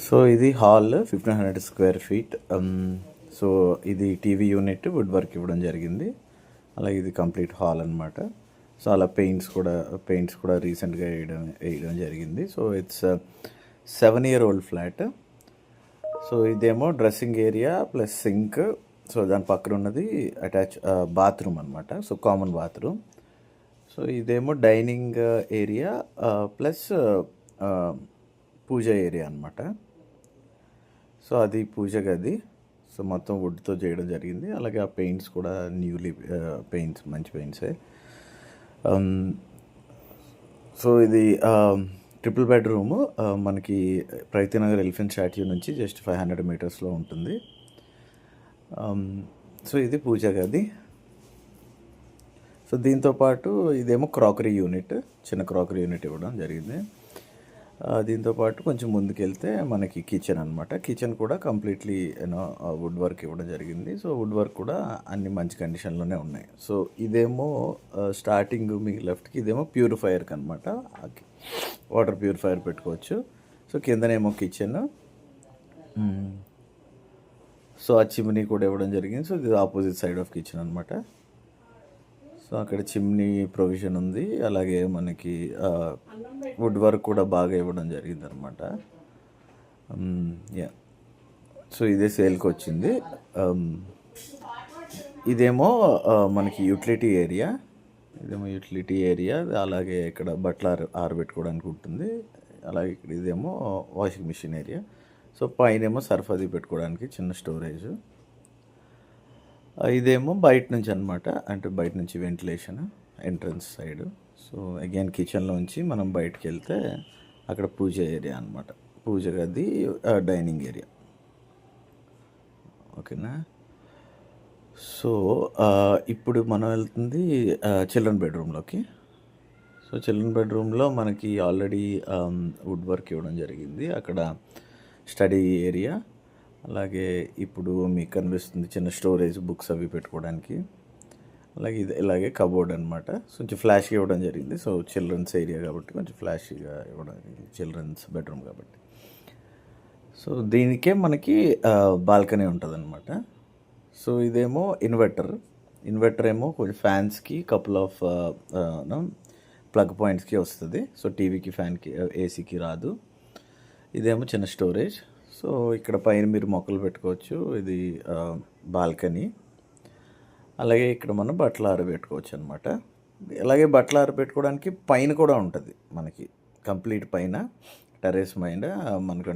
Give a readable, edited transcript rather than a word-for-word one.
So ఇది hall 1500 square feet. So ఇది TV unit wood work ఇవ్వడం జరిగింది. అలాగే ఇది కంప్లీట్ హాల్ అనమాట. సో అలా పెయింట్స్ కూడా రీసెంట్గా వేయడం జరిగింది. So it's 7-year old flat. So ఇదేమో dressing area plus sink. So దాని పక్కన ఉన్నది బాత్రూమ్ అనమాట. So common bathroom. సో ఇదేమో dining area plus puja area అనమాట. సో అది పూజ గది. సో మొత్తం వుడ్తో చేయడం జరిగింది. అలాగే ఆ పెయింట్స్ కూడా న్యూలీ పెయింట్స్, మంచి పెయింట్సే. సో ఇది ట్రిపుల్ బెడ్రూము. మనకి ప్రగతినగర్ ఎలిఫెంట్ స్టాట్యూ నుంచి జస్ట్ 500 మీటర్స్లో ఉంటుంది. సో ఇది పూజ గది. సో దీంతోపాటు ఇదేమో క్రాకరీ యూనిట్, చిన్న క్రాకరీ యూనిట్ ఇవ్వడం జరిగింది. దీంతోపాటు కొంచెం ముందుకెళ్తే మనకి కిచెన్ అనమాట. కిచెన్ కూడా కంప్లీట్లీ వుడ్ వర్క్ ఇవ్వడం జరిగింది. సో వుడ్ వర్క్ కూడా అన్ని మంచి కండిషన్లోనే ఉన్నాయి. సో ఇదేమో స్టార్టింగ్ మీ లెఫ్ట్కి ఇదేమో ప్యూరిఫైయర్కి అనమాట. వాటర్ ప్యూరిఫైయర్ పెట్టుకోవచ్చు. సో కిందనేమో కిచెన్. సో ఆ చిమ్నీ కూడా ఇవ్వడం జరిగింది. సో ఇది ఆపోజిట్ సైడ్ ఆఫ్ కిచెన్ అనమాట. సో అక్కడ చిమ్నీ ప్రొవిజన్ ఉంది. అలాగే మనకి వుడ్ వర్క్ కూడా బాగా ఇవ్వడం జరిగింది అనమాట. యా, సో ఇదే సేల్కి వచ్చింది. ఇదేమో మనకి యూటిలిటీ ఏరియా. అలాగే ఇక్కడ బట్టలు ఆరబెట్టుకోవడానికి ఉంటుంది. అలాగే ఇక్కడ ఇదేమో వాషింగ్ మిషన్ ఏరియా. సో పైనేమో సర్ఫ్ అది పెట్టుకోవడానికి చిన్న స్టోరేజ్. ఇదేమో బయట నుంచి అనమాట, అంటే బయట నుంచి ventilation entrance side. So again కిచెన్లోంచి మనం బయటకు వెళ్తే అక్కడ పూజ ఏరియా అనమాట. పూజ గది, డైనింగ్ ఏరియా. ఓకేనా. సో ఇప్పుడు మనం వెళ్తుంది చిల్డ్రన్ బెడ్రూమ్లోకి. సో చిల్డ్రన్ బెడ్రూమ్లో మనకి ఆల్రెడీ వుడ్ వర్క్ ఇవ్వడం జరిగింది. అక్కడ స్టడీ ఏరియా, అలాగే ఇప్పుడు మీకు కనిపిస్తుంది చిన్న స్టోరేజ్, బుక్స్ అవి పెట్టుకోవడానికి. అలాగే ఇలాగే కబోర్డ్ అనమాట. సో కొంచెం ఫ్లాష్గా ఇవ్వడం జరిగింది. సో చిల్డ్రన్స్ ఏరియా కాబట్టి కొంచెం ఫ్లాషీగా ఇవ్వడం, చిల్డ్రన్స్ బెడ్రూమ్ కాబట్టి. సో దీనికే మనకి బాల్కనీ ఉంటుంది అనమాట. సో ఇదేమో ఇన్వర్టర్ ఏమో కొంచెం ఫ్యాన్స్కి కపుల్ ఆఫ్ ప్లగ్ పాయింట్స్కి వస్తుంది. సో టీవీకి, ఫ్యాన్కి, ఏసీకి రాదు. ఇదేమో చిన్న స్టోరేజ్. సో ఇక్కడ పైన మీరు మొక్కలు పెట్టుకోవచ్చు. ఇది బాల్కనీ. అలాగే ఇక్కడ మనం బట్టలు ఆరబెట్టుకోవచ్చు అనమాట. అలాగే బట్టలు ఆరబెట్టుకోవడానికి పైన కూడా ఉంటుంది మనకి, కంప్లీట్ పైన టెర్రస్ పైన మనకు